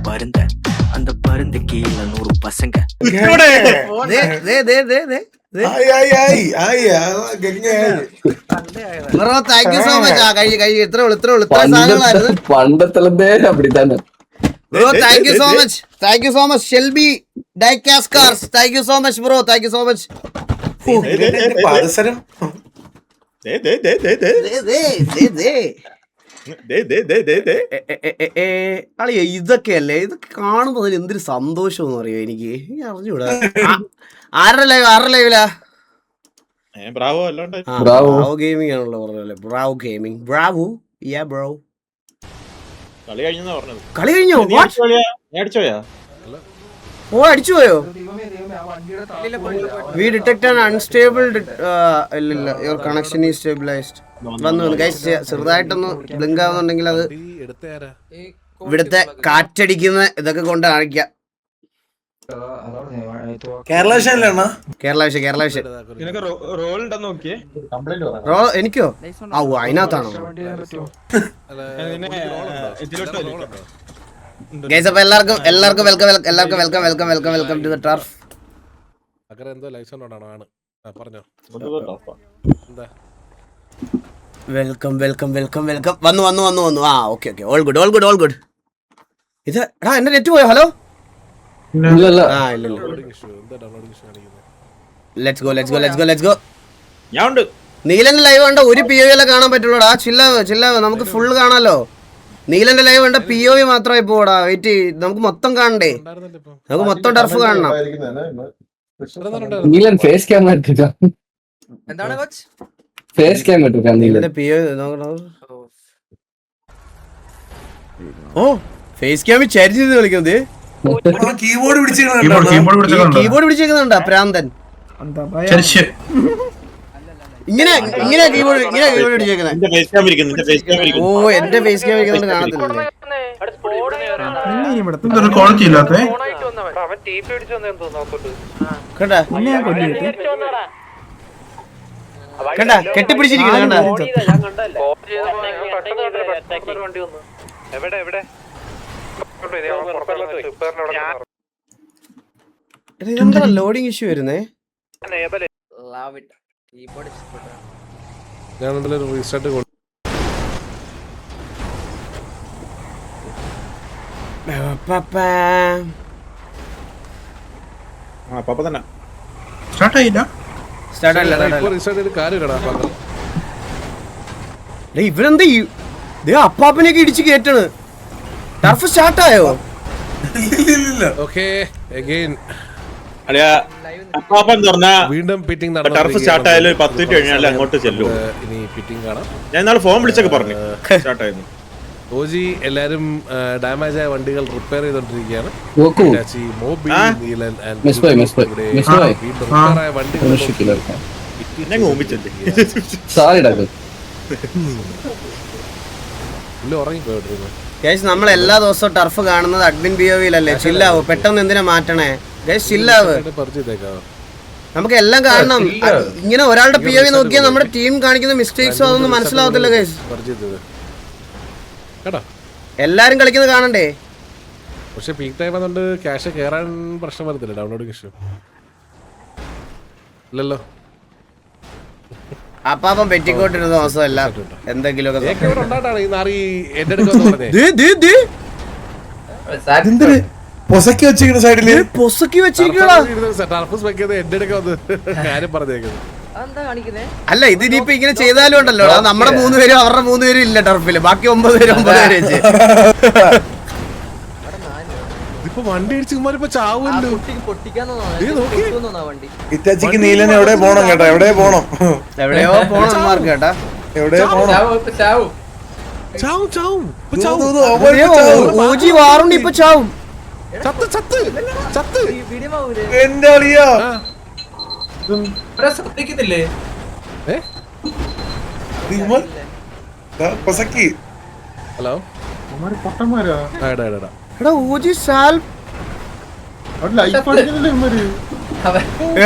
பருந்த அந்த பருந்து கீழ 100 பசங்க പണ്ടത്തിലേ അപ്പടിത്തന്നെ. Bro, thank you so much. Thank you so much. Shelby Diecast Cars. Thank you so much, bro. Thank you so much. അളിയ ഇതൊക്കെയല്ലേ, ഇതൊക്കെ കാണുന്നതിൽ എന്തൊരു സന്തോഷം എന്ന് അറിയോ എനിക്ക് അറിഞ്ഞൂടാ. ആരുടെ ലൈവിലാ? ബ്രാവോ ഗെയിമിംഗ് ആണല്ലോ പറഞ്ഞല്ലേ. Bravo gaming. Bravo. Ya bro. കളി കഴിഞ്ഞോ? ഓ അടിച്ചു പോയോ? We detect an unstable. ഇല്ല യുവർ കണക്ഷൻ ഈസ് സ്റ്റേബിലൈസ്ഡ്. വന്നു ഗൈസ്. ചെറുതായിട്ടൊന്ന് ബ്ലിങ്ക് ആവുന്നുണ്ടെങ്കിൽ അത് ഇവിടുത്തെ കാറ്റടിക്കുന്ന ഇതൊക്കെ കൊണ്ട് കാണിക്കാം. കേരള എനിക്കോ? ആ അതിനകത്താണോ? ഗൈസ് അപ്പൊ എല്ലാവർക്കും welcome to the turf. Welcome വന്നു. ആ ഓക്കെ ഓൾ ഗുഡ്. ഇത് എടാ എന്റെ നെറ്റ് പോയോ? ഹലോ. Let's go. നീലന്റെ ലൈവ് കണ്ട ഒരു POV കാണാൻ പറ്റുള്ളൂടാ. ചില്ലാവ് നമുക്ക് ഫുൾ കാണാലോ. നീലന്റെ ലൈവ് കണ്ട POV മാത്രമായി പോടാ. വെയിറ്റ്, നമുക്ക് മൊത്തം കാണണ്ടേ? നമുക്ക് മൊത്തം ടർഫ് കാണണം. നീലൻ ഫേസ് ക്യാം ഇട്ടിട്ടാ. എന്താണ് കോച്ച്? ഫേസ് ക്യാം ഇട്ടിട്ടാ നീലന്റെ POV നോക്കണം. ഓ ഫേസ് ക്യാമിൽ ചരിച്ച് കളിക്കുന്നത്. കീബോർഡ് പിടിച്ചേക്കുന്നുണ്ടാ പ്രാന്തൻ. ഇങ്ങനെ കീബോർഡ് പിടിച്ചേക്കുന്നത്. ഓ എന്റെ ഫേസ് ക്യാം ഇരിക്കുന്നുണ്ട് കാണത്തില്ലേ? കണ്ടാ കെട്ടിപ്പിടിച്ചിരിക്കുന്നു. ഇതെന്താ ലോഡിങ് ഇഷ്യൂ വരുന്നേ? ഇവരെന്താ അപ്പാപ്പനെയൊക്കെ ഇടിച്ച് കേറ്റാണ്. ടർഫ് സ്റ്റാർട്ടായോ? വീണ്ടും പിറ്റിംഗ് ടർഫ് സ്റ്റാർട്ട് ആയാലും 10 മിനിറ്റ് കഴിഞ്ഞാൽ അങ്ങോട്ട് ചെല്ലും. ഇനി പിറ്റിംഗ് കാണാം. ഞാൻ ഇന്നാളെ ഫോൺ വിളിച്ചൊക്കെ പറഞ്ഞു സ്റ്റാർട്ട് ആയിരുന്നു. ഓജി എല്ലാരും ഡാമേജ് ആയ വണ്ടികൾ റിപ്പയർ ചെയ്തോണ്ടിരിക്കുകയാണ്. നമ്മൾ എല്ലാ ദിവസവും ടർഫ് കാണുന്നത് അഡ്മിൻ POVയിലല്ലേ. ചില്ലാവോ, പെട്ടെന്ന് എന്തിനാ മാറ്റണേ? ചില്ലാവ്, നമുക്ക് എല്ലാം കാണണം. ഇങ്ങനെ ഒരാളുടെ POV നോക്കിയാൽ നമ്മുടെ ടീം കാണിക്കുന്ന മിസ്റ്റേക്സും അതൊന്നും മനസ്സിലാവത്തില്ല ഗൈസ്. എല്ലാരും കളിക്കുന്നത് കാണണ്ടേ? പക്ഷെ പീക്ക് ടൈം ആയതുകൊണ്ട് ക്യാഷ് കേറാൻ പ്രശ്നം വരത്തില്ല. ഡൗൺലോഡിംഗ് ഇഷ്യൂ ഇല്ലല്ലോ. അപ്പാപ്പം പെറ്റിക്കോട്ടിരുന്ന ദിവസമല്ല എന്തെങ്കിലും പൊസക്കി വെച്ചിരിക്കുന്ന സൈഡില് അല്ല. ഇതിനിപ്പോ ഇങ്ങനെ ചെയ്താലും ഉണ്ടല്ലോ, നമ്മുടെ 3 പേരും അവരുടെ 3 പേരും ഇല്ല ടർഫില്. ബാക്കി 9 പേര് വെച്ച് വണ്ടി ഇടിച്ച് ചാവുമല്ലോ. ഇറ്റാച്ചിക്ക് നീലൻ എവിടെ പോണം കേട്ടോ? എവിടെയോ പോണം കേട്ടാ. ഓജി വാറുണ്ട് ഇപ്പൊ ചാവും. എന്റെ അളിയാ ശ്രദ്ധിക്കുന്നില്ലേ? ഹലോ എടാ ഓജി സാൽ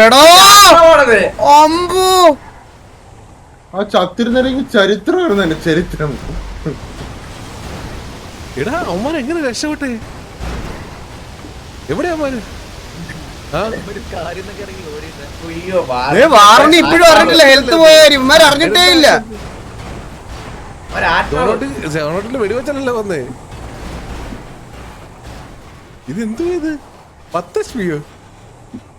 എടോ അമ്പു ആ ചത്തിരുന്നെങ്കിൽ ചരിത്രമായിരുന്നു. ചരിത്രം എടാ അവന്മാർ എങ്ങനെ രക്ഷപ്പെട്ടെ? എവിടെയാ മോന്? ആ വാറണി ഇപ്പോഴും അറിഞ്ഞിട്ടില്ല. ഹെൽത്ത് പോയാലും ഇവന്മാർ അറിഞ്ഞിട്ടേ ഇല്ല. സോണോട്ടില് വെടിവെച്ചല്ലോ വന്നേ. ഇതെന്തോ ഇത് 10 HP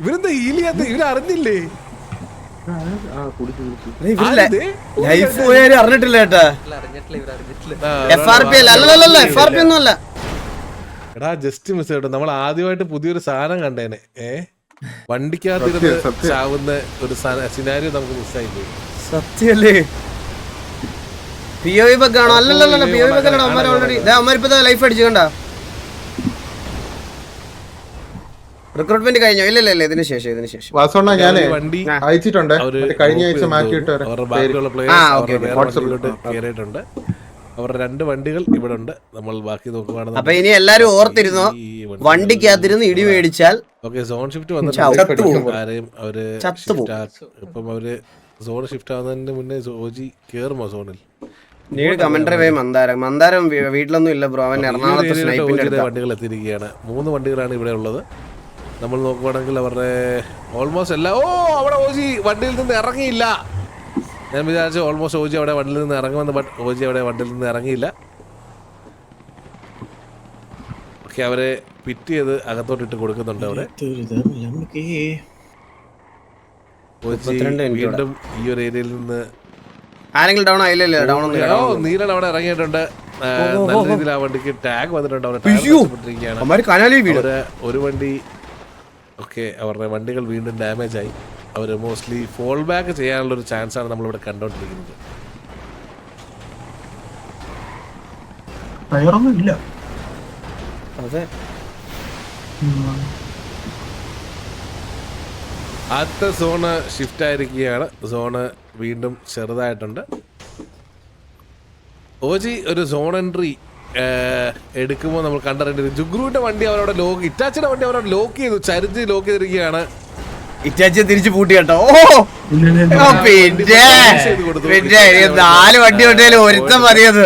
ഇവരെന്താ ഹീലിയാത്ത? ഇവരറിഞ്ഞില്ലേ? ലൈഫ് പോയാലും അറിഞ്ഞിട്ടില്ല കേട്ടാ. FRP അല്ല, അല്ലല്ല FRP ഒന്നും അല്ല. എടാ ജസ്റ്റ് മിസ് കേട്ടോ. നമ്മൾ ആദ്യമായിട്ട് പുതിയൊരു സാധനം കണ്ടേനെ. വണ്ടിക്കകത്തിരുന്ന് ചാവുന്ന ഒരു സിനാരിയോ നമുക്ക് മിസ്സായി പോയി. സത്യല്ലേ? POV ബഗ് ആണോ? അല്ലല്ല POV ബഗ് അല്ല. അമ്മ ഓൾറെഡി അമ്മ ലൈഫ് അടിച്ചു കണ്ട. റിക്രൂട്ട്മെന്റ് കഴിഞ്ഞോ? ഇല്ല ഇതിന് ശേഷം വാസോണ്ണ ഞാനേ അയച്ചിട്ടുണ്ട്. കഴിഞ്ഞ ആഴ്ച മാറ്റിയിട്ട് അവരുടെ ബാക്കിയുള്ള പ്ലേയേഴ്സിലോട്ട് കയറിയിട്ടുണ്ട്. അവരുടെ 2 വണ്ടികൾ ഇവിടെ ഉണ്ട്. നമ്മൾ ബാക്കി നോക്കുകയാണെന്ന്. അപ്പൊ ഇനി എല്ലാരും ഓർത്തിരുന്നോ, വണ്ടിക്കകത്തിരുന്ന് ഇടി മേടിച്ചാൽ സോൺ ഷിഫ്റ്റ് വന്നിട്ട് ആരെയും അവര് ഇപ്പം അവര് സോൺ ഷിഫ്റ്റ് ആവുന്നതിന് മുന്നേ ഓജി കേറുമോ സോണിൽ? കമന്ററി പോയി മന്ദാരം വീട്ടിലൊന്നും ഇല്ല ബ്രോ. അവൻ എറണാകുളത്ത് സ്നൈപ്പിന്റെ വണ്ടികൾ എത്തിയിരിക്കുകയാണ്. 3 വണ്ടികളാണ് ഇവിടെ ഉള്ളത്. നമ്മൾ നോക്കുവാണെങ്കിൽ അവരുടെ ഓൾമോസ്റ്റ് എല്ലാ അവിടെ ഓജി വണ്ടിയിൽ നിന്ന് ഇറങ്ങിയില്ല. ഞാൻ വിചാരിച്ചു ഓൾമോസ്റ്റ് ഓജി അവിടെ വണ്ടിയിൽ നിന്ന് ഇറങ്ങുമെന്ന്. ബട്ട് ഓജി അവിടെ വണ്ടിയിൽ നിന്ന് ഇറങ്ങിയില്ല. ഓക്കെ, അവരെ പിറ്റ് ചെയ്ത് അകത്തോട്ടിട്ട് കൊടുക്കുന്നുണ്ട് അവിടെ. വീണ്ടും ഈ ഒരു ഏരിയയിൽ നിന്ന് ആരെങ്കിലും ഡൗൺ ആയില്ലല്ലോ. നീലൻ അവിടെ ഇറങ്ങിയിട്ടുണ്ട്. നല്ല രീതിയിൽ ആ വണ്ടിക്ക് ടാഗ് വന്നിട്ടുണ്ട്. ഒരു വണ്ടി ഓക്കെ, അവരുടെ വണ്ടികൾ വീണ്ടും ഡാമേജ് ആയി. അവർ മോസ്റ്റ്ലി ഫോൾ ബാക്ക് ചെയ്യാനുള്ള ഒരു ചാൻസ് ആണ് നമ്മളിവിടെ കണ്ടോണ്ടിരിക്കുന്നത്. ആദ്യത്തെ സോണ് ഷിഫ്റ്റ് ആയിരിക്കുകയാണ്. സോണ് വീണ്ടും ചെറുതായിട്ടുണ്ട്. ഓജി ഒരു സോൺ എൻട്രി എടുക്കുമ്പോൾ നമ്മൾ കണ്ടറിയേണ്ടത് ജുഗ്രുവിന്റെ വണ്ടി അവരവിടെ ലോക്ക്, ഇറ്റാച്ചിയുടെ വണ്ടി അവരവിടെ ലോക്ക് ചെയ്തു, ചരിച്ച് ലോക്ക് ചെയ്തിരിക്കുകയാണ്. ഇറ്റാച്ചിയെ തിരിച്ചു പൂട്ടി കേട്ടോ. പിന്നെ 4 വണ്ടി കൊണ്ടേലും ഒരുത്തം മതിയത്.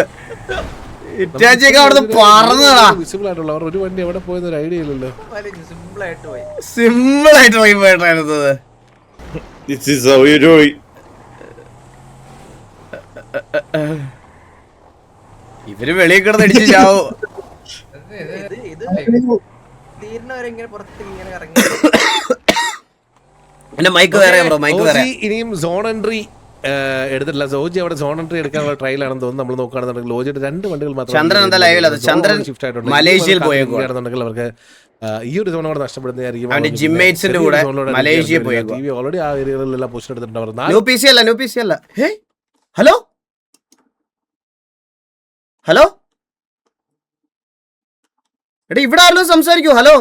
ഇറ്റാച്ചിയൊക്കെ അവിടുന്ന് പറന്നതാ. വിസിബിൾ ആയിട്ടുള്ള അവർ ഒരു വണ്ടി എവിടെ പോയെന്ന് ഒരു ഐഡിയ ഇല്ലല്ലോ. സിമ്പിൾ ആയിട്ട് പോയി പോയിട്ടായിരുന്നത്. ഇവര് വെളിയിൽ കിടന്ന് അടിച്ച് ചാവും. എന്റെ മൈക്ക് വേറെ ബ്രോ, മൈക്ക് വേറെ. ഇനിയും സോൺ എൻട്രി എടുത്തിട്ടില്ല. സോജി അവിടെ സോൺ എൻട്രി എടുക്കാനുള്ള ട്രയലാണെന്ന് തോന്നുന്നു. നമ്മൾ നോക്കുകയാണെന്നുണ്ടെങ്കിൽ ലോജിയുടെ 2 വണ്ടികൾ മാത്രം. ചന്ദ്രൻ എന്താ ലൈവിൽ? ചന്ദ്രൻ മലേഷ്യയിൽ പോയെങ്കിൽ അവർക്ക് ഈ ഒരു സോൺ അവിടെ നഷ്ടപ്പെടുന്നതായിരിക്കും. ജിമ്മേറ്റ്സിന്റെ കൂടെ മലേഷ്യയിൽ പോയി ഓൾറെഡി ആ ഏരിയകളിലെല്ലാം പൊസിഷൻ എടുത്തിട്ടുണ്ട്. ന്യൂ പി സി അല്ല. ഹലോ ഹലോ എടാ, ഇവിടെ ആരല്ലോ സംസാരിക്കൂ. ഹലോ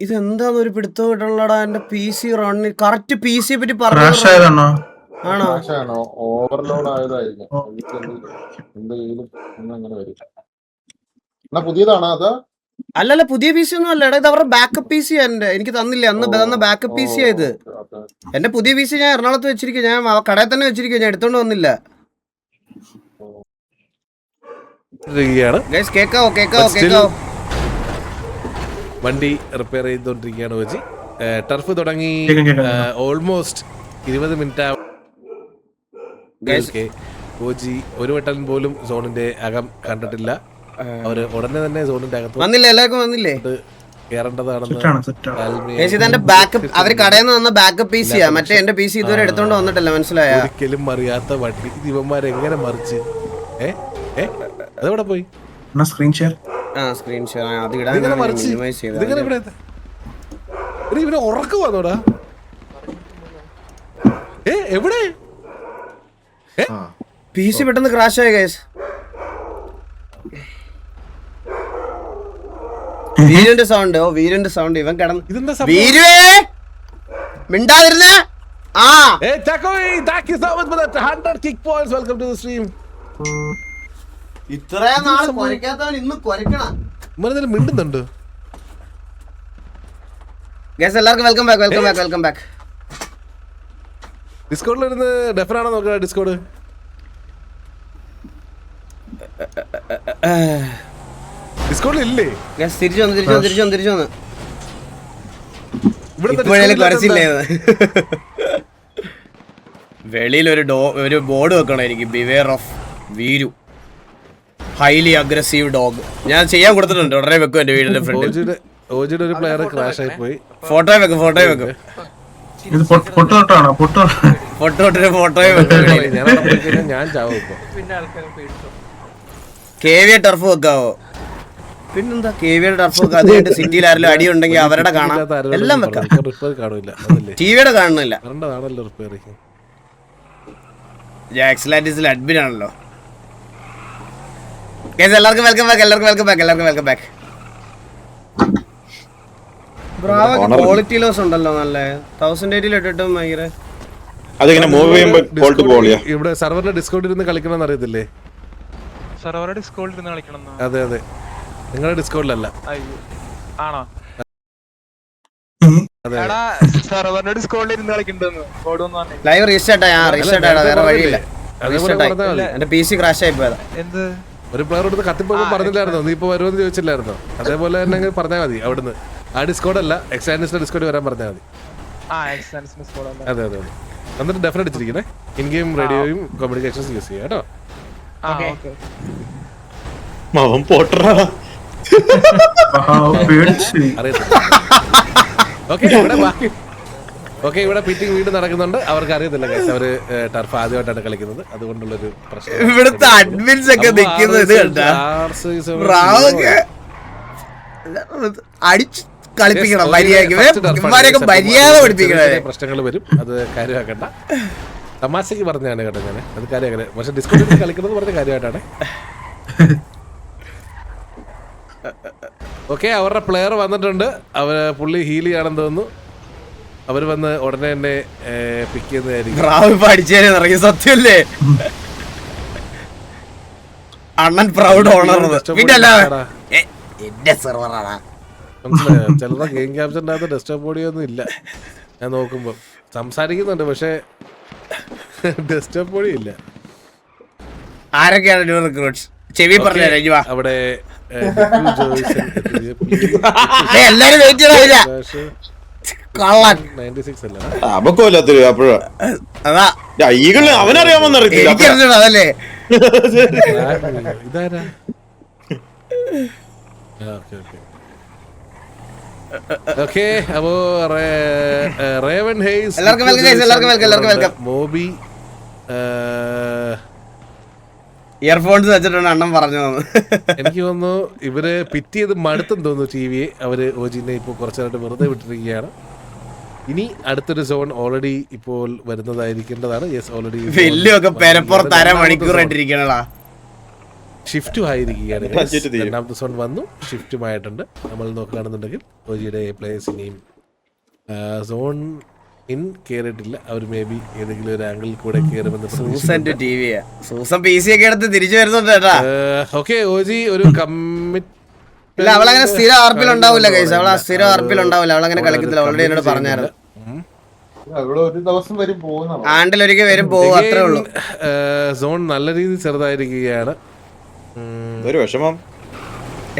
ഇതെന്താന്ന് ഒരു പിടുത്തം കിട്ടണല്ലടാ. എന്റെ PC റണ്ണിൽ കറക്റ്റ് PC പറ്റി പറഞ്ഞു. ആണോ? ഓവർലോഡ് ആയതായിരിക്കും. പുതിയതാണോ അതാ? അല്ലല്ല, പുതിയ PC ഒന്നും അല്ല. ഇത് അവരുടെ ബാക്കപ്പ് PC എന്റെ എനിക്ക് തന്നില്ല. അന്ന് തന്ന ബാക്കപ്പ് PC ആയത്. എന്റെ പുതിയ PC ഞാൻ എറണാകുളത്ത് വെച്ചിരിക്കും. ഞാൻ കടയിൽ തന്നെ വെച്ചിരിക്കും. ഞാൻ എടുത്തോണ്ട് വന്നില്ല. കേക്കാവോ? വണ്ടി റിപ്പയർ ചെയ്തോണ്ടിരിക്കുകയാണ് വെച്ച്. ടർഫ് തുടങ്ങി ഓൾമോസ്റ്റ് 20 മിനിറ്റ് ഓജി ഒരു വട്ടം പോലും സോണിന്റെ അകം കണ്ടിട്ടില്ല. അവര് ഉടനെ തന്നെ സോണിന്റെ അകത്ത് വന്നില്ല. എല്ലാവർക്കും വന്നില്ലേ? കേറേണ്ടതാണെന്ന് ബാക്കപ്പ് അവര് കടയിൽ നിന്ന് തന്ന ബാക്കപ്പ് PC യാ. മറ്റേ എന്റെ PC ഇതുവരെ എടുത്തോണ്ട് വന്നിട്ടില്ല. മനസ്സിലായ? ഒരിക്കലും അറിയാത്ത വണ്ടി ഇവന്മാരെങ്ങനെ മറിച്ച് അതെവിടെ പോയി? സ്ക്രീൻ ഷെയർ ഇവനെ ഉറക്കം വന്നോടാ. എവിടെ PC പെട്ടെന്ന് ക്രാഷ് ആയി ഗൈസ്. വീരന്റെ സൗണ്ട്. വീരന്റെ സൗണ്ട്. ഇവൻ കിടന്ന് വീരേ മിണ്ടാതിരുന്ന. ഇത്രയും നാള് കൊരക്കാത്തവൻ ഇന്ന് കൊരക്കണം. മിണ്ടുന്നുണ്ട്. ഗൈസ് എല്ലാവർക്കും വെൽക്കം ബാക്ക്. ഡിസ്കോഡിലിരുന്ന് ഡെഫറാണോ നോക്കുക? ഡിസ്കോഡ് ഡിസ്കൗണ്ട് ഇല്ലേ? തിരിച്ചു വന്ന് ഇപ്പോഴേലും കുറച്ചില്ലേ? വെളിയിൽ ഒരു ബോർഡ് വെക്കണം എനിക്ക്, beware of Veeru, highly aggressive dog. ഞാൻ ചെയ്യാൻ കൊടുത്തിട്ടുണ്ട്, ഉടനെ വെക്കും എന്റെ വീടിന്റെ ഫ്രണ്ടിൽ. ഓജിയുടെ ഒരു പ്ലെയർ ക്രാഷ് ആയി പോയി. ഫോട്ടോ വെക്കും. ഞാൻ ചാവും ഇപ്പൊ. KVA ടർഫ് വെക്കാവോ? പിന്നെന്താ KVA ടർഫ് വെക്കാം. അതിനായിട്ട് സിറ്റിയിൽ ആരെങ്കിലും അടി ഉണ്ടെങ്കിൽ അവരുടെ കാണാം, എല്ലാം വെക്കാം. ടിവിയുടെ കാണുന്നില്ല. ജാക്സ്ലാൻഡിസിൽ അഡ്മിൻ ആണല്ലോ. എല്ലാവർക്കും വെൽക്കം ബാക്ക്. ക്വാളിറ്റി ലോസ് ഉണ്ടല്ലോ നല്ല 1080 ഇട്ടിട്ടും ഭയങ്കര. ഇവിടെ സർവറിന്റെ ഡിസ്കൗണ്ട് ഇരുന്ന് കളിക്കണം അറിയത്തില്ലേ? സർവറുടെ ഡിസ്കൗണ്ട് ഇരുന്ന് കളിക്കണം. അതെ നിങ്ങളുടെ ഡിസ്കൗണ്ടിലല്ല. ആണോ? സർവറിന്റെ ഡിസ്കൗണ്ട് ഇരുന്ന് കളിക്കണ്ടെന്ന് ലൈവ് റീസ്റ്റാർട്ട് വേറെ വഴിയില്ല. എന്റെ PC ക്രാഷ് ആയി പോയതാ. എന്ത് ഒരു പ്ലെയർ എടുത്ത് കത്തിപ്പോ പറഞ്ഞില്ലായിരുന്നോ? നീ ഇപ്പൊ വരുമെന്ന് ചോദിച്ചില്ലായിരുന്നോ? അതേപോലെ തന്നെ പറഞ്ഞാൽ മതി. അവിടുന്ന് ആ ഡിസ്കൗണ്ട് അല്ല, എക്സാൻഡിന്റെ ഡിസ്കൗണ്ട് വരാൻ പറഞ്ഞാൽ മതി. അതെ എന്നിട്ട് ഡെഫിനറ്റ് അടിച്ചിരിക്കണേ. ഇൻ ഗെയിം റേഡിയോയും കമ്മ്യൂണിക്കേഷൻസ് യൂസ് ചെയ്യാം കേട്ടോ. ഓക്കെ, ഇവിടെ പിറ്റിംഗ് വീട് നടക്കുന്നുണ്ട്. അവർക്ക് അറിയത്തില്ല ഗൈസ്, അവര് ടർഫ് ആദ്യമായിട്ടാണ് കളിക്കുന്നത്, അതുകൊണ്ടുള്ളൊരു പ്രശ്നം. ഇവിടുത്തെ അഡ്മിൻസ് ഒക്കെ പ്രശ്നങ്ങൾ വരും, അത് കാര്യമാക്കണ്ട. തമാശക്ക് പറഞ്ഞാണ് കേട്ടോ ഞാൻ, അത് കാര്യമാക്കണ്ട. പക്ഷെ ഡിസ്കൗണ്ട് കളിക്കുന്നത് പറഞ്ഞ കാര്യമായിട്ടാണ്. ഓക്കെ, അവരുടെ പ്ലെയർ വന്നിട്ടുണ്ട്. പുള്ളി ഹീൽ ചെയ്യാണെന്ന് തോന്നുന്നു. അവര് വന്ന് ഉടനെ തന്നെ പിക്ക് ചെയ്യുന്നതായിരിക്കും. സത്യല്ലേ അണ്ണൻ പ്രൗഡ് ഓണർ. ചിലരുടെ ഗെയിം ക്യാപ്ചറിന്റെ അകത്ത് ഡെസ്ക്ടോപ്പ് ഓഡിയോ ഒന്നും ഇല്ല. ഞാൻ നോക്കുമ്പോ സംസാരിക്കുന്നുണ്ട്, പക്ഷെ ഡെസ്ക്ടോപ്പ് ഓഡിയോ ഇല്ല. ആരൊക്കെയാണ് ചെവി പറഞ്ഞു അവിടെ എല്ലാരും വെയിറ്റ് ചെയ്തില്ല. അവനറിയാമെന്നറിയത്തില്ല. അതല്ലേ ഇതാരാ? ഓക്കെ, അപ്പോ റേവൻ ഹെയ്സ്, മോബി ഇയർഫോൺസ് വെച്ചിട്ടാണ് അണ്ണൻ പറഞ്ഞു. എനിക്ക് തോന്നുന്നു ഇവര് പിറ്റ് ചെയ്ത് മടുത്തെന്ന് തോന്നുന്നു ടിവിയെ. അവര് ഓജിനെ ഇപ്പൊ കുറച്ചായിട്ട് വെറുതെ വിട്ടിരിക്കുകയാണ്. ഇനി അടുത്തൊരു സോൺ ഓൾറെഡി ഇപ്പോൾ വരുന്നതായിരിക്കേണ്ടതാണ്. യെസ്, ഓൾറെഡി ഷിഫ്റ്റും ആയിരിക്കുകയാണ്. രണ്ടാമത്തെ സോൺ വന്നു, ഷിഫ്റ്റുമായിട്ടുണ്ട്. നമ്മൾ നോക്കുകയാണെന്നുണ്ടെങ്കിൽ ഓജിയുടെ പ്ലേയേഴ്സ് ഇനിയും സോൺ ഇൻ കേറിയിട്ടില്ല. അവർ മേ ബി ഏതെങ്കിലും ഒരു ആംഗിളിൽ കൂടെ കയറുമെന്ന്. ഓക്കെ, ഓജി ഒരു ഇല്ല, അവളങ്ങനെ സ്ഥിരം ആർപ്പിൽ ഉണ്ടാവില്ല ഗൈസ്. അവളെ സ്ഥിരം ആർപ്പിൽ ഉണ്ടാവില്ല, അവളങ്ങനെ കളിക്കത്തില്ല. ഓൾറെഡി എന്നോട് പറഞ്ഞായിരുന്നു. ആണ്ടിലൊരിക്കൽ വരും പോകും, അത്രേ ഉള്ളൂ. സോൺ നല്ല രീതിയിൽ ചെറുതായിരിക്കുകയാണ്. ഒരു വിഷമം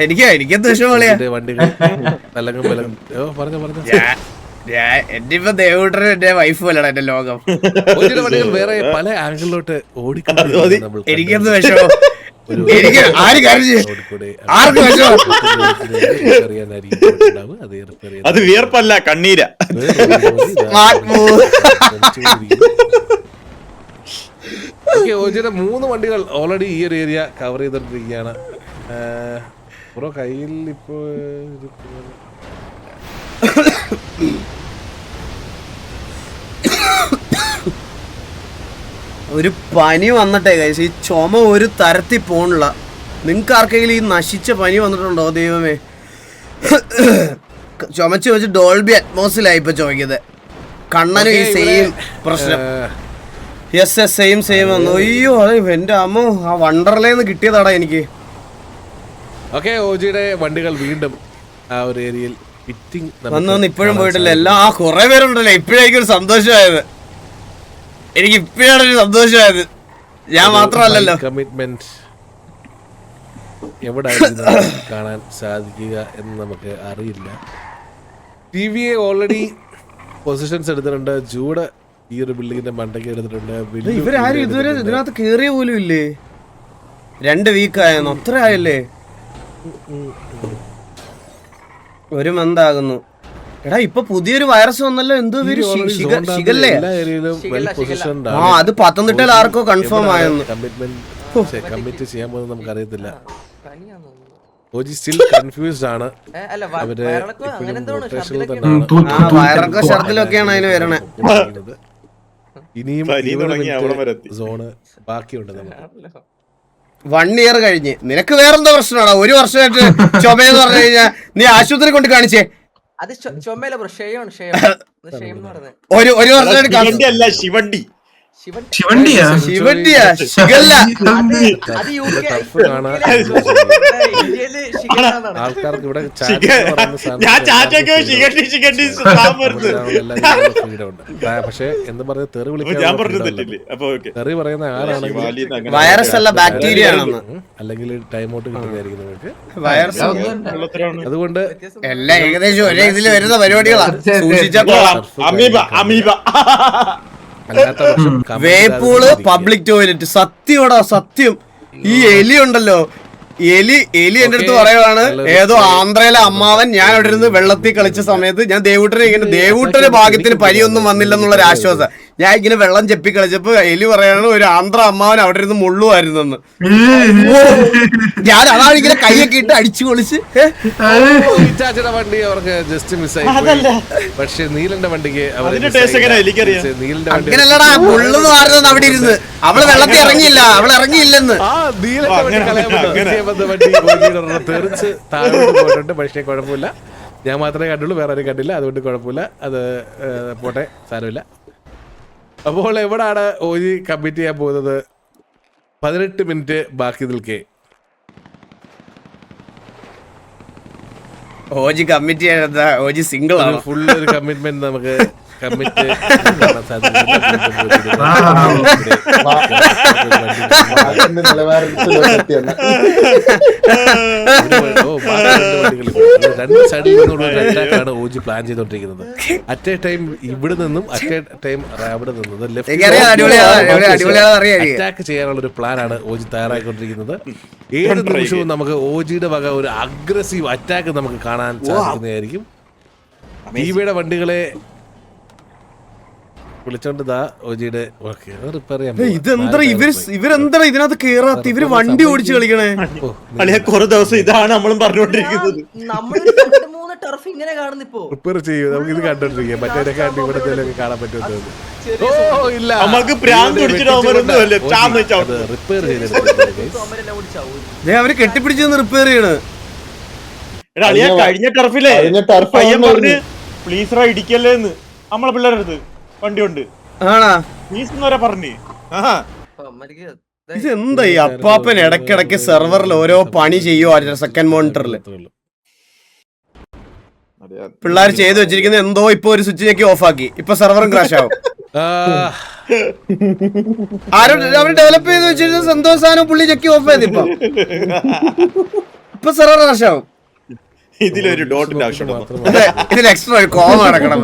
എനിക്കെന്ത് വിഷമം. വണ്ടികൾ പറഞ്ഞു എന്റെ ഇപ്പൊ ദേവൂട്ടനും എന്റെ വൈഫും അല്ലടാ എന്റെ ലോകം. വണ്ടികൾ വേറെ പല ആംഗിളിലോട്ട് ഓടിക്കൊണ്ടിരിക്കുന്നു. എനിക്കെന്ത് വിഷമം. എനിക്ക് ആര് കരഞ്ഞു, ആർക്ക് വിഷമം. അത് വിയർപ്പല്ല, കണ്ണീര. ഓജിയുടെ 3 വണ്ടികൾ ഓൾറെഡി ഈ ഒരു ഏരിയ കവർ ചെയ്തിട്ടിരിക്കുകയാണ്. ബ്രോ കയ്യിൽ ഇപ്പോ ഒരു പനി വന്നിട്ടേ കൈസ്, ഈ ചുമ ഒരു തരത്തിൽ പോണില്ല. നിങ്ങൾക്ക് ആർക്കെങ്കിലും ഈ നശിച്ച പനി വന്നിട്ടുണ്ടോ? ദൈവമേ, ചുമച്ച് വെച്ച് ഡോൾബി അറ്റ്മോസിലായി ഇപ്പൊ ചോദിക്കുന്നത്. കണ്ണനും ഈ സെയിം പ്രശ്നം. യെസ് സെയിം വന്നു. അയ്യോ, അതെ എന്റെ അമ്മ, ആ വണ്ടർലേന്ന് കിട്ടിയതാടാ എനിക്ക്. ഓക്കെ, ഓജിയുടെ വണ്ടികൾ വീണ്ടും ആ ഒരു ഏരിയയിൽ ഫിറ്റിംഗ് വന്നു. ഇപ്പോഴും പോയിട്ടില്ല. എല്ലാം ആ കുറെ പേരുണ്ടല്ലോ. ഇപ്പോഴായിരിക്കും ഒരു സന്തോഷമായത്. എനിക്ക് ഇപ്പോഴാണ് ഒരു സന്തോഷമായത്. ഞാൻ മാത്രമല്ലല്ലോ. കമ്മിറ്റ്മെന്റ് എവിടെ കാണാൻ സാധിക്കുക എന്ന് നമുക്ക് അറിയില്ല. TVA ഓൾറെഡി പൊസിഷൻസ് എടുത്തിട്ടുണ്ട്. ജൂഡ് ഈ ഒരു ബിൽഡിങ്ങിന്റെ മണ്ടയ്ക്ക് എടുത്തിട്ടുണ്ട്. ഇവരാരും ഇതുവരെ ഇതിനകത്ത് കേറിയ പോലും ഇല്ലേ? 2 വീക്ക് ആയെന്നോ? അത്ര ആയല്ലേ? 1 മന്ത് ആകുന്നു. എടാ ഇപ്പൊ പുതിയൊരു വൈറസ് വന്നല്ലോ, എന്തോ പേര്? ഷിഗല്ലേ? ആ, അത് പത്തനംതിട്ടയിൽ ആർക്കോ കൺഫേം ആയെന്ന്. കമ്മിറ്റ് ചെയ്യാൻ പോകുന്നത് നമുക്ക് അറിയത്തില്ല. ഓജി സ്റ്റിൽ കൺഫ്യൂസ്ഡ് ആണ്. അവര് വയറൊക്കെ ഷർട്ടിലൊക്കെയാണ് അതിന് വരണേ. ഇനിയും സോണ് ബാക്കിയുണ്ട് നമുക്ക്. 1 ഇയർ കഴിഞ്ഞ് നിനക്ക് വേറെന്താ പ്രശ്നമാണോ? 1 വർഷമായിട്ട് ചുമയെന്ന് പറഞ്ഞു കഴിഞ്ഞാ നീ ആശുപത്രി കൊണ്ട് കാണിച്ചേ. അത് ചുമയില ബ്രോ, ഷെയ്യാണ്. ഒരു വർഷമായിട്ട് ശിവണ്ടി ശിവണ്ടിയാ ഷിഗല്ല. ആൾക്കാർക്ക് ഇവിടെ പക്ഷെ എന്ത് പറയുക, തെറി തെറി പറയുന്ന ആളാണെങ്കിൽ വൈറസ് അല്ല, ബാക്ടീരിയ ആണെന്ന്. അല്ലെങ്കിൽ ടൈം ഔട്ട് കിട്ടുന്നതായിരിക്കും നിങ്ങൾക്ക്. വൈറസ് അതുകൊണ്ട് എല്ലാം ഏകദേശം ഒരേ ഇതിൽ വരുന്ന പരിപാടികളാണ്. സൂക്ഷിച്ചാൽ വേപ്പൂള്, പബ്ലിക് ടോയ്ലറ്റ്. സത്യോടാ സത്യം. ഈ എലി ഉണ്ടല്ലോ, എലി എന്റെ അടുത്ത് പറയുവാണ്, ഏതോ ആന്ധ്രയിലെ അമ്മാവൻ ഞാൻ അവിടെ ഇരുന്ന് വെള്ളത്തിൽ കളിച്ച സമയത്ത് ഞാൻ ദേവൂട്ടന്റെ ഭാഗ്യത്തിന് പനിയൊന്നും വന്നില്ലെന്നുള്ളൊരു ആശ്വാസം. ഞാൻ ഇങ്ങനെ വെള്ളം ചെപ്പി കളിച്ചപ്പോ എലി പറയാണ് ഒരു ആന്ധ്ര അമ്മാവൻ അവിടെ ഇരുന്ന് മുള്ളുമായിരുന്നെന്ന്. ഞാൻ അതാണ് ഇങ്ങനെ കൈയൊക്കെ ഇട്ട് അടിച്ചു പൊളിച്ച്. വണ്ടി അവർക്ക് ജസ്റ്റ് മിസ്സായി. പക്ഷെ നീലന്റെ വണ്ടിക്ക് അങ്ങനല്ലടാ, മുള്ളെന്ന് പറഞ്ഞത് അവിടെ ഇരുന്ന്. അവള് വെള്ളത്തിൽ ഇറങ്ങിയില്ല, അവളിറങ്ങിയില്ലെന്ന്. തെറിച്ച് താഴോട്ട് പോയിട്ടുണ്ട്. പക്ഷേ കുഴപ്പമില്ല, ഞാൻ മാത്രമേ കണ്ടുള്ളൂ, വേറെ ആരും കണ്ടില്ല. അതുകൊണ്ട് കുഴപ്പമില്ല, അത് പോട്ടെ, സാരമില്ല. അപ്പോൾ എവിടാണ് ഓജി കമ്മിറ്റ് ചെയ്യാൻ പോകുന്നത്? 18 മിനിറ്റ് ബാക്കി നിൽക്കേ. ഓജി കമ്മിറ്റ് ചെയ്യാൻ ഓജി സിംഗിൾ ആണ്. ഫുൾ ഒരു കമ്മിറ്റ്മെന്റ് നമുക്ക് കമ്മിറ്റ് രണ്ട് സൈഡിൽ നിന്നുള്ള അറ്റാക്കാണ് ഓജി പ്ലാൻ ചെയ്തോണ്ടിരിക്കുന്നത്. അറ്റ് എ ടൈം ഇവിടെ നിന്നും അറ്റ് എ ടൈം അവിടെ നിന്നത് അറ്റാക്ക് ചെയ്യാനുള്ള ഒരു പ്ലാനാണ് ഓജി തയ്യാറായിക്കൊണ്ടിരിക്കുന്നത്. ഏത് നിമിഷവും നമുക്ക് ഓജിയുടെ വക ഒരു അഗ്രസീവ് അറ്റാക്ക് നമുക്ക് കാണാൻ സാധിക്കുന്നതായിരിക്കും. ടിവിയുടെ വണ്ടികളെ വിളിച്ചോണ്ട് ഇതെന്താ ഇവരെന്താ ഇതിനകത്ത് കേറാത്ത? ഇവര് വണ്ടി ഓടിച്ച് കളിക്കണേ. കുറെ ദിവസം ഇതാണ് നമ്മളും പറഞ്ഞുകൊണ്ടിരിക്കുന്നത്. റിപ്പയർ ചെയ്യൂ, നമുക്ക് ഇത് കണ്ടോണ്ടിരിക്കാം. മറ്റേ ഇവിടെ കാണാൻ പറ്റുമെന്ന് റിപ്പയർ ചെയ്ത് അവര് കെട്ടിപ്പിടിച്ചെന്ന് റിപ്പയർ ചെയ്യണ്. കഴിഞ്ഞ ടർഫിലെ പ്ലീസ് ഇടിക്കല്ലേന്ന് നമ്മളെ പിള്ളേരുടെ അടുത്ത് വണ്ടി ഉണ്ട് പറഞ്ഞു. ഇതെന്താ ഈ അപ്പാപ്പൻ ഇടക്കിടക്ക് സെർവറിൽ ഓരോ പണി ചെയ്യുവോ? സെക്കൻഡ് മോണിറ്ററിൽ പിള്ളേർ ചെയ്തു വെച്ചിരിക്കുന്നത് എന്തോ. ഇപ്പൊ ഒരു സ്വിച്ച് ഞെക്കി ഓഫ് ആക്കി, ഇപ്പൊ സെർവറും ക്രാഷ് ആവും. അവര് ഡെവലപ്പ് ചെയ്ത് വെച്ചിരുന്ന സന്തോഷാനും പുള്ളി ഞെക്കി ഓഫ് ചെയ്ത് ഇപ്പൊ സെർവർ ക്രാഷ് ആവും. ഇതിലൊരു ഡോട്ടിന്റെ ആവശ്യം, ഇതിൽ എക്സ്ട്രാ ഒരു കോമ നടക്കണം.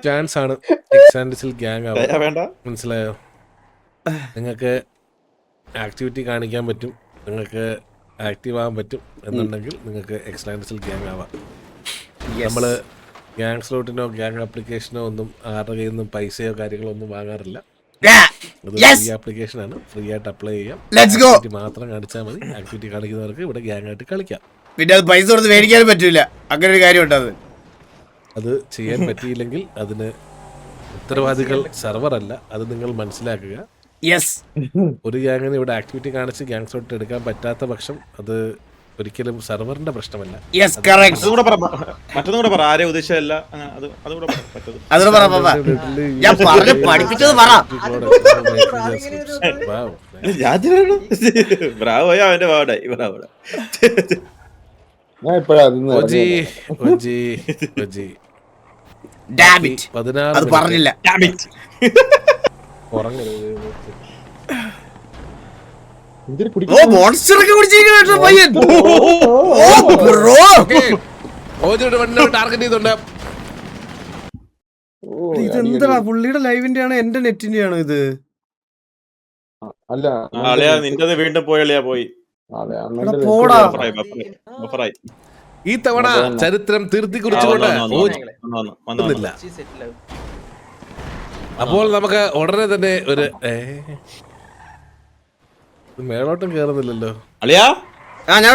ചാൻസ് ആണ് എക്സാൻഡിസിൽ ഗ്യാങ് ആവാൻ. മനസ്സിലായോ? നിങ്ങൾക്ക് ആക്ടിവിറ്റി കാണിക്കാൻ പറ്റും, നിങ്ങൾക്ക് ആക്റ്റീവ് ആവാൻ പറ്റും എന്നുണ്ടെങ്കിൽ നിങ്ങൾക്ക് എക്സാൻഡിസിൽ ഗ്യാങ് ആവാം. നമ്മള് ഗ്യാങ് സ്ലോട്ടിനോ ഗ്യാങ് ആപ്ലിക്കേഷനോ ഒന്നും ആരുടെ കയ്യിൽ നിന്നും പൈസയോ കാര്യങ്ങളോ ഒന്നും വാങ്ങാറില്ല. ഫ്രീ ആപ്ലിക്കേഷൻ ആണ്, ഫ്രീ ആയിട്ട് അപ്ലൈ ചെയ്യാം. മാത്രം കാണിച്ചാൽ മതി. ആക്ടിവിറ്റി കാണിക്കുന്നവർക്ക് ഇവിടെ ഗ്യാങ് ആയിട്ട് കളിക്കാം. പിന്നെ അത് പൈസ കൊടുത്ത് മേടിക്കാനും പറ്റൂല. അങ്ങനെ ഒരു കാര്യം ഉണ്ട്. അത് ചെയ്യാൻ പറ്റിയില്ലെങ്കിൽ അതിന് ഉത്തരവാദികൾ സെർവർ അല്ല, അത് നിങ്ങൾ മനസ്സിലാക്കുക. ഒരു ഗ്യാങ്ങിന് ഇവിടെ ആക്ടിവിറ്റി കാണിച്ച് ഗ്യാങ് സ്ലോട്ട് എടുക്കാൻ പറ്റാത്ത പക്ഷം അത് ഒരിക്കലും സെർവറിന്റെ പ്രശ്നമല്ല. എന്തിനു ഓ കുടിക്കുന്നു? മോൺസ്റ്റർ ഒക്കെ കുടിച്ചിരിക്കണ പയ്യൻ. ഓ ബ്രോ. ഓജിയുടെ വണ്ടി ടാർഗറ്റ് ചെയ്തുണ്ട്. ഓ, ഇതെന്താ പുള്ളിയുടെ ലൈവിന്റെ ആണോ എന്റെ നെറ്റിന്റെ ആണോ ഇത്? അല്ല അളിയാ നിന്റത് വീണ്ടും പോയി അളിയാ പോയി. അതെ, എടാ അണ്ണന്റെ പോടാ. ബഫറായി. ഈ തവണ ചരിത്രം തിരുത്തി കുറിച്ചുകൊണ്ട് ഓജി വന്നില്ല. സെറ്റിൽ ആവും. അപ്പോൾ നമുക്ക് ഉടനെ തന്നെ ഒരു മേളോട്ടം കേറുന്നില്ലല്ലോ. അളിയാ ആ ഞാൻ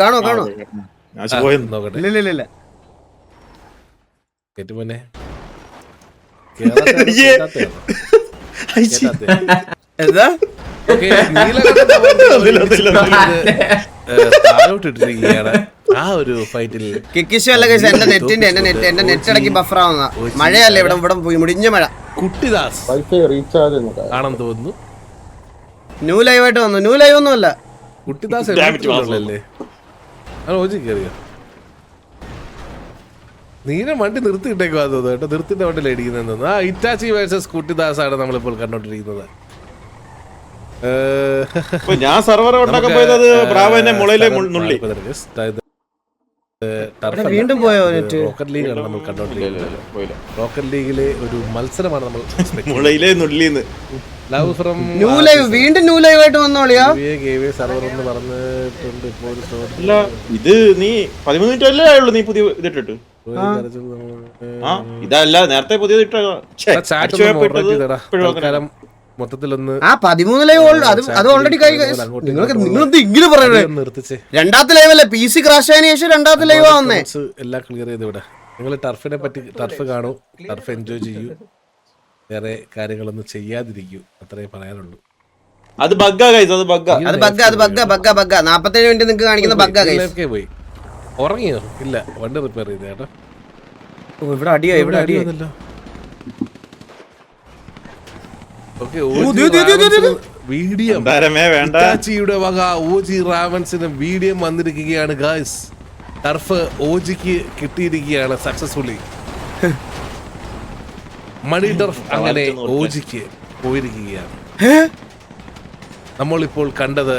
കാണോ കാണോ. ഞാൻ പോയെന്ന്. നോക്കട്ടെ ഇല്ല കേട്ടുമോനെ എന്താ താഴോട്ടിട്ടിരിക്കുകയാണ് ആ ഒരു ഫൈറ്റിൽ. കിക്കിഷു അല്ല guys, എന്റെ നെറ്റ് ഇടയ്ക്ക് ബഫർ ആവുന്ന മഴയല്ലേ ഇവിടെ പോയി മുടിഞ്ഞ മഴ. കുട്ടിദാസ് വൈഫൈ റീചാർജ് ആണെന്ന് തോന്നുന്നു. ന്യൂ ലൈവ് ആയിട്ട് വന്നു. ന്യൂ ലൈവ് ഒന്നും അല്ല. കുട്ടിദാസ് അല്ലേ ഓജി കയറിയോ? നീന വണ്ടി നിർത്തിയിട്ടേക്കോ തോന്നുന്നു കേട്ടോ. നിർത്തിന്റെ വണ്ടിയിൽ ഇടിക്കുന്നതെന്ന്. ആ ഇറ്റാച്ചി വേഴ്സസ് കുട്ടിദാസ് ആണ് നമ്മളിപ്പോൾ കണ്ടോണ്ടിരിക്കുന്നത്. ഞാൻ സർവർ ഉണ്ടാക്കാൻ പോയത് ബ്രാവോന്റെ മുളയിലെ നുള്ളി. വീണ്ടും പോയോ നെറ്റ്? റോക്കറ്റ് ലീഗാണ് നമ്മൾ കണ്ടോണ്ടിരിക്കുന്നത്. റോക്കറ്റ് ലീഗിലെ ഒരു മത്സരമാണ് നമ്മൾ. മുളയിലെ നുള്ളിന്ന് ലവ് ഫ്രം ന്യൂ ലൈവ് വീണ്ടും ന്യൂ ലൈവ് ആയിട്ട് വന്നോളിയാ. സർവർ എന്ന് പറഞ്ഞിട്ടുണ്ട്. ഇപ്പോൾ അല്ല ഇത് നീ 13 മിനിറ്റ് അല്ലേ ആയുള്ളൂ നീ പുതിയ ഇതിട്ടിട്ട്? ഇതല്ല നേരത്തെ പുതിയത് മൊത്തത്തിലൊന്ന് ആ 13 ലൈവ് അത് ഓൾറെഡി നിങ്ങൾക്ക് ഇങ്ങനെ പറയണേ. നിർത്തിച്ചേ. രണ്ടാമത്തെ ലൈവ് അല്ലേ? PC ക്രാഷ് ആയതിനു ശേഷം രണ്ടാമത്തെ ലൈവ് വന്നേ. എല്ലാം ക്ലിയർ ചെയ്ത് ഇവിടെ. നിങ്ങൾ ടർഫിനെ പറ്റി ടർഫ് കാണൂ, ടർഫ് എൻജോയ് ചെയ്യൂ, വേറെ കാര്യങ്ങളൊന്നും ചെയ്യാതിരിക്കൂ, അത്രേ പറയാനുള്ളൂ. അത് ബഗ്ഗാ ഗൈസ്, അത് ബഗ്ഗാ. 47 മിനിറ്റ് നിങ്ങൾക്ക് കാണിക്കുന്ന ബഗ്ഗാ ഗൈസ്. പോയി ഉറങ്ങിയോ? ഇല്ല, വണ്ടി റിപ്പയർ ചെയ്ത കേട്ടോ. ഇവിടെ അടിയോ ഇവിടെ അടിയോ. വീഡിയോയുടെ വക ഓജി റാവൻസിന് വീഡിയോ വന്നിരിക്കുകയാണ് ഗായ്സ്. ടർഫ് ഓജിക്ക് കിട്ടിയിരിക്കുകയാണ് സക്സസ്ഫുള്ളി. മണി ടർഫ് അങ്ങനെ ഓജിക്ക് പോയിരിക്കുകയാണ്. നമ്മളിപ്പോൾ കണ്ടത്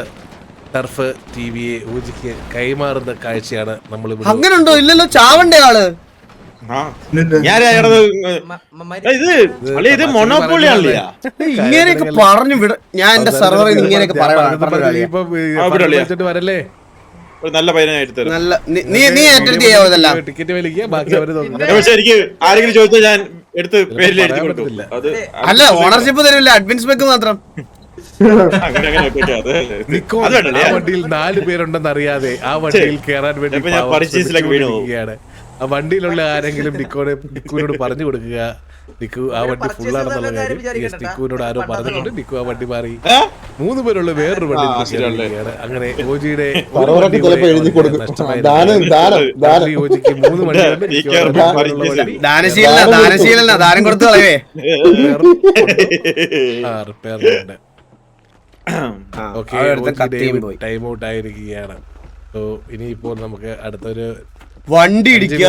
ടർഫ് ടിവിയെ ഓജിക്ക് കൈമാറുന്ന കാഴ്ചയാണ് നമ്മൾ. അങ്ങനെ ഉണ്ടോ? ഇല്ലല്ലോ, ചാവണ്ടേ ആള്. ഇത് മൊണോപ്പൊളിയാണല്ലേ? ഇങ്ങനെയൊക്കെ പറഞ്ഞു വിട. ഞാൻ എന്റെ സെർവറിൽ ഇങ്ങനെയൊക്കെ വരല്ലേ. നല്ല പയ്യനായിട്ട് നല്ല നീ ഏറ്റെടുത്ത് ചെയ്യാവോ ഇതെല്ലാം? ടിക്കറ്റ് വലിക്കുക, ബാക്കി അവര് പക്ഷെ എനിക്ക് ആരെങ്കിലും ചോദിച്ചാൽ ഞാൻ എടുത്ത് പേരിൽ എഴുതി കൊടുക്കും. അല്ല, ഓണർഷിപ്പ് തരില്ല, അഡ്മിൻ സ്പെക്ക് മാത്രം. വണ്ടിയിൽ 4 പേരുണ്ടെന്ന് അറിയാതെ ആ വണ്ടിയിൽ കയറാൻ വേണ്ടി ആ വണ്ടിയിലുള്ള ആരെങ്കിലും നിക്കോനോട് പറഞ്ഞു കൊടുക്കുക, നിക്കു ആ വണ്ടി ഫുള്ളാണെന്നുള്ള കാര്യം. നിക്കുവിനോട് ആരോ പറഞ്ഞിട്ടുണ്ട്. നിക്കു ആ വണ്ടി മാറി 3 പേരുള്ള വേറൊരു വണ്ടിയാണ്. അങ്ങനെ ഓജിയുടെ ഓജിക്ക് 3 വണ്ടിയുണ്ട്. ദാനം കൊടുത്തു കളയേ. റിപ്പയറിലുണ്ട്. ടൈം ഔട്ട് ആയിരിക്കുകയാണ്. സോ ഇനിയിപ്പോൾ നമുക്ക് അടുത്തൊരു വണ്ടി ഇടിക്കുക,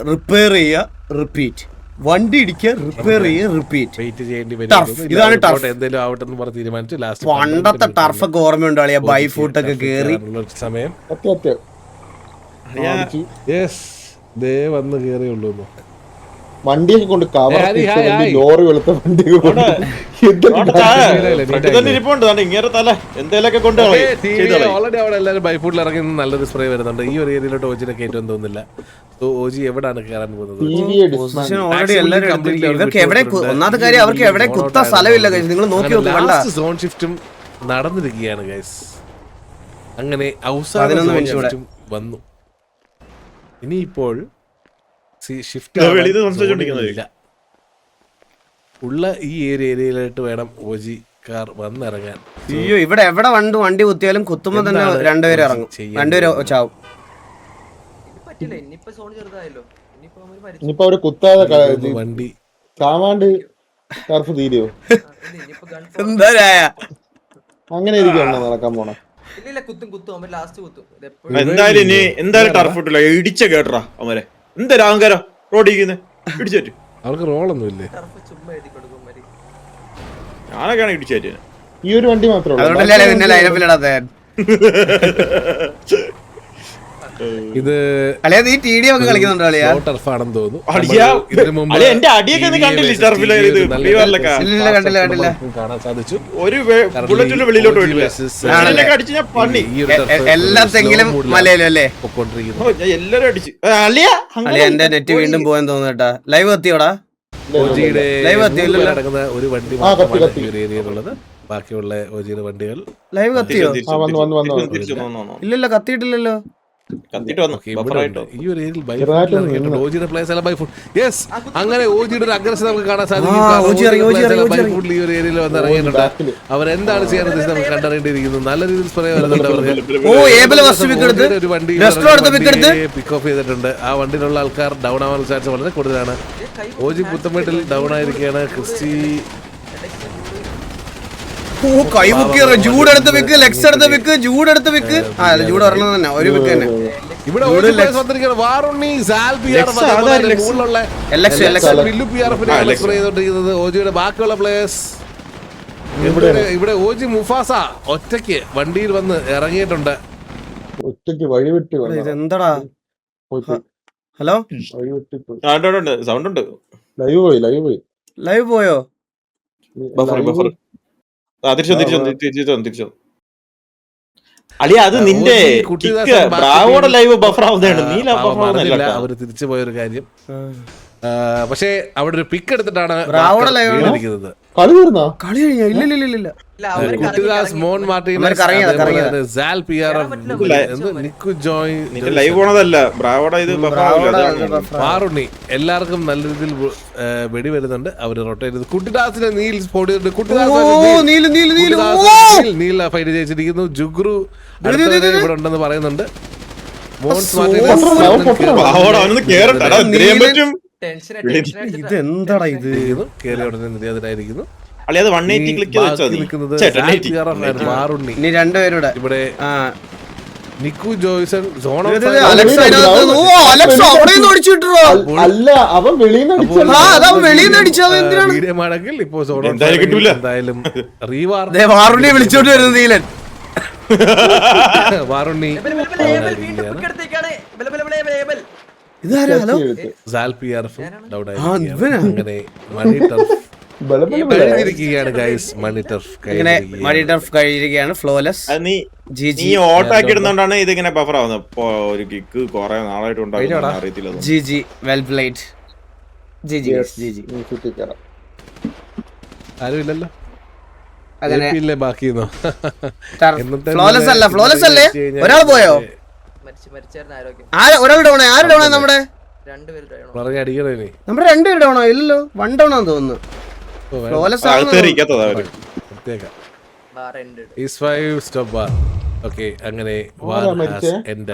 റിപ്പയർ ചെയ്യുക, റിപ്പീറ്റ്. വണ്ടി ഇടിക്കുക, റിപ്പയർ ചെയ്യുക, റിപ്പീറ്റ്. വെയിറ്റ് ചെയ്യേണ്ടി വരും. ഇതാണ് ടർഫ്. എന്തെങ്കിലും ആവട്ടെ എന്ന് പറഞ്ഞ് തീരുമാനിച്ചു. ലാസ്റ്റ് പണ്ടത്തെ ടർഫൊക്കെ ഓർമ്മയുണ്ടോ? ബൈ ഫൂട്ടൊക്കെ കേറി സമയം വന്ന് കേറിയുള്ളൂ. വണ്ടിയൊക്കെ കൊണ്ട് ലോറി വെളുത്ത വണ്ടിയൊക്കെ ഓൾറെഡി അവിടെ എല്ലാവരും ബൈഫൂട്ടിൽ ഇറങ്ങി നല്ലൊരു സ്പ്രേ വരുന്നുണ്ട്. ഈ ഒരു ഏരിയയിലോട്ട് ഓജിനെ കയറ്റുമെന്ന് തോന്നുന്നില്ല. ഓജി എവിടെയാണ് കയറാൻ പോകുന്നത്? ഒന്നാമത്തെ കാര്യം, അവർക്ക് എവിടെ കുത്താൻ സ്ഥലമില്ല. നിങ്ങൾ നോക്കി സോൺ ഷിഫ്റ്റും നടന്നിരിക്കുകയാണ് ഗൈസ്. അങ്ങനെ അവസാനം വന്നു. ഇനിയിപ്പോൾ ഉള്ള ഈ ഏരിയയിലോട്ട് വേണം ഓജി കാർ വന്നിറങ്ങാൻ. അയ്യോ, ഇവിടെ എവിടെ വണ്ടി കുത്തിയാലും കുത്തുമ്പോ തന്നെ 2 പേര് ഇറങ്ങും, 2 പേര് ചാവും. ഇനിയിപ്പോ അവര് കുത്താതെ വണ്ടി ചാവാണ്ട് ടർഫ് തീരുവോ? എന്താ അങ്ങനെ ഇരിക്കണോ നടക്കാൻ പോണേ? എന്തായാലും ടർഫ് ഇട്ടില്ല, ഇടിച്ച കേട്ടറാ അവരെ. എന്തൊരു അഹങ്കാരം റോഡിൽ ഇടിച്ചു. അവർക്ക് റോളൊന്നും ഇല്ലേ? ഞാനൊക്കെയാണ് ഇടിച്ചു ഈ ഒരു വണ്ടി മാത്രമേ അതുകൊണ്ടല്ലേ നിന്നെ ലൈനപ്പിലിടാത്ത ഇത് അളിയാ നീ ടി ഡി ഒക്കെ കളിക്കുന്നുണ്ടോ അളിയാ? ടർഫാണെന്ന് തോന്നുന്നു. അടിയാ. ഇതിനു മുമ്പ് അളിയാ, എന്റെ അടിയൊക്കെ നീ കണ്ടില്ലേ ടർഫിലെ ഇത്? ഫ്രീവറിലൊക്കെ. ഇല്ല കണ്ടില്ല കാണാൻ സാധിച്ചു. ഒരു ബുള്ളറ്റിന്റെ വെളിയിലോട്ട് പോയിട്ടില്ല. ഞാനൊക്കെ അടിച്ച് ഞാൻ പണി. എല്ലാത്തെങ്കിലും മലയിലും അല്ലേ? പൊക്കോണ്ടിരിക്കുന്നു. ഓ, ഞാൻ എല്ലാരും അടിച്ച്. അളിയാ അളിയാ എന്റെ നെറ്റ് വീണ്ടും പോകാൻ തോന്നുന്നു കേട്ടാ. ലൈവ് എത്തിയോടാ? ഓജിയുടെ ലൈവ് എത്തിയില്ലല്ലോ. നടക്കുന്ന ഒരു വണ്ടി മാത്രമാണ് ഈ ഒരു ഏരിയയിലുള്ളത്. ബാക്കിയുള്ള ഓജിയുടെ വണ്ടികൾ ലൈവ് എത്തിയോ? ഇല്ലല്ലോ, കത്തിയിട്ടില്ലല്ലോ. കത്തിട്ട് വന്നു. ഈ ഒരു ഏരിയയിൽ ഓജിയുടെ പ്ലേസ് എല്ലാം ബൈ ഫുഡ്. യെസ്, അങ്ങനെ ഓജിയുടെ ഒരു അഗ്രഷൻ നമുക്ക് കാണാൻ സാധിക്കും. ഈ ഒരു ഏരിയയിൽ വന്ന് ഇറങ്ങിയിട്ടുണ്ട്. അവരെന്താണ് ചെയ്യാൻ ഉദ്ദേശിച്ചത് നമുക്ക് കണ്ടറിയേണ്ടിയിരിക്കുന്നു. നല്ല രീതിയിൽ സ്പ്രേ വരുന്നുണ്ട് അവർക്ക്. ഒരു വണ്ടി പിക്ക് ഓഫ് ചെയ്തിട്ടുണ്ട്. ആ വണ്ടിയിലുള്ള ആൾക്കാർ ഡൗൺ ആവാൻ ചാൻസ് വളരെ കൂടുതലാണ്. ഓജി പുത്തമ്പേട്ടിൽ ഡൗൺ ആയിരിക്കുകയാണ്. ക്രിസ്റ്റി ജൂടെടുത്ത് വെക്ക്, ലെക്സ് എടുത്ത് വെക്ക്, ജൂടെടുത്ത് വെക്ക്. ആ ജൂഡ് ഒരെണ്ണം തന്നെ, ഒരു വെക്ക് തന്നെ. ഇവിടെ ഓജിയുടെ ബാക്കിയുള്ള പ്ലേയേഴ്സ് ഇവിടെ ഓജി മുഫാസ ഒറ്റയ്ക്ക് വണ്ടിയിൽ വന്ന് ഇറങ്ങിയിട്ടുണ്ട്. ഒറ്റയ്ക്ക് വഴിവിട്ട് ഇതെന്താടാ? ഹലോ, സൗണ്ട് ഉണ്ട്. ലൈവ് പോയോ? തിരിച്ചു അളിയ, അത് നിന്റെ ബ്രാവോടെ ലൈവ് ബഫർ ആവുന്നതാണ്. നീ അവര് തിരിച്ചു പോയൊരു കാര്യം. പക്ഷേ അവിടെ ഒരു പിക്ക് എടുത്തിട്ടാണ് ഇരിക്കുന്നത്. എല്ലാവർക്കും നല്ല രീതിയിൽ വെടി വരുന്നുണ്ട്. അവര് റൊട്ടേറ്റ് ചെയ്ത് കുട്ടിദാസിനെ നീൽ സ്പോട്ട് ചെയ്തിട്ടുണ്ട്. നീൽ ഫൈറ്റ് ജയിച്ചിരിക്കുന്നു. ജുഗ്രു ഇവിടെ ഉണ്ടെന്ന് പറയുന്നുണ്ട്. ഇതെന്താടാ ഇത്? കേറിയ ഉടനെ നിര്യാതനായിരിക്കുന്നു. ഇനി രണ്ടുപേരുടെ ഇവിടെ നിക്കു ജോയ്സൺ അല്ല, അവൻ വീഡിയോമാണെങ്കിൽ ഇപ്പോ എന്തായാലും വാറുണ്ണി വിളിച്ചോണ്ട് വരുന്നത് നീലൻ. വാറുണ്ണി ഇതാരാ? ഹലോ, അങ്ങനെ മണി ടർഫ് കഴിഞ്ഞിരിക്കുകയാണ്. ഫ്ലോലെസ് നീ ഓട്ടോ ആക്കി ഇടുന്നോണ്ടാണ് ഇതിങ്ങനെ ബഫർ ആവുന്നത്. ഒരു കിക്ക് കുറെ നാളായിട്ട് അറിയത്തില്ല. GG well played. ജിജി ആരുമില്ലല്ലോ. അങ്ങനെ ബാക്കിയെന്നോ? ഫ്ലോലെസ് അല്ല, ഫ്ലോലെസ് അല്ലേ? ഒരാൾ പോയോ? ഒരാൾ ഡൗണോ? ആര് ഡൗണോ? നമ്മുടെ നമ്മുടെ രണ്ടുപേര് ഡൗണോ? ഇല്ലല്ലോ, വൺ ഡൗൺ ആണെന്ന് തോന്നുന്നു. ഫ്ലോലെസ്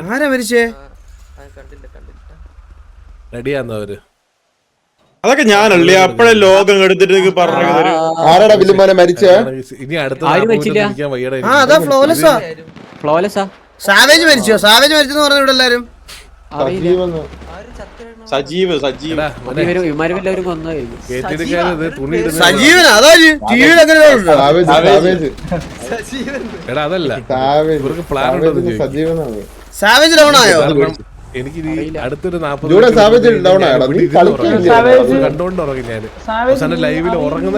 ആരാ മരിച്ചേ? റെഡിയാന്നോ അവര്? അതൊക്കെ ഞാനല്ലേ അപ്പഴേ ലോകം എടുത്തിട്ട് ആരാടാ വില്ലുമാനെ മരിച്ചേ? ഇനി അടുത്ത സാവേജ് മരിച്ചോ? സാവേജ് മരിച്ചെന്ന് പറഞ്ഞു ഇവിടെ എല്ലാരും. സജീവ് സജീവനാ? അതാ അതല്ല, ഇവർക്ക് പ്ലാൻ സാവേജ് ഡൗൺ ആയോ? എനിക്ക് അടുത്തൊരു 40 കണ്ടോണ്ട് ഉറങ്ങി ഞാൻ അവസാനം ലൈവിൽ ഉറങ്ങുന്ന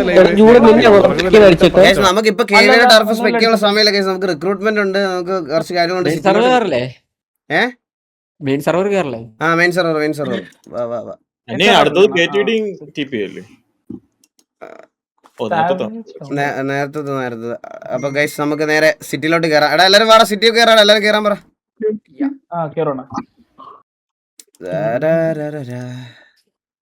നമുക്കിപ്പോ കേരള ടർഫ് സ്പെക്കുള്ള സമയമില്ല. നമുക്ക് റിക്രൂട്ട്മെന്റ് ഉണ്ട്, നമുക്ക് കുറച്ച് കാര്യങ്ങളുണ്ട്. Main server. നേരത്തെ. അപ്പൊ ഗൈസ് നമുക്ക് നേരെ സിറ്റിയിലോട്ട് കയറാം. എടാ എല്ലാരും വാടാ, സിറ്റിയിൽ കയറാം. എല്ലാരും കയറാൻ പറ.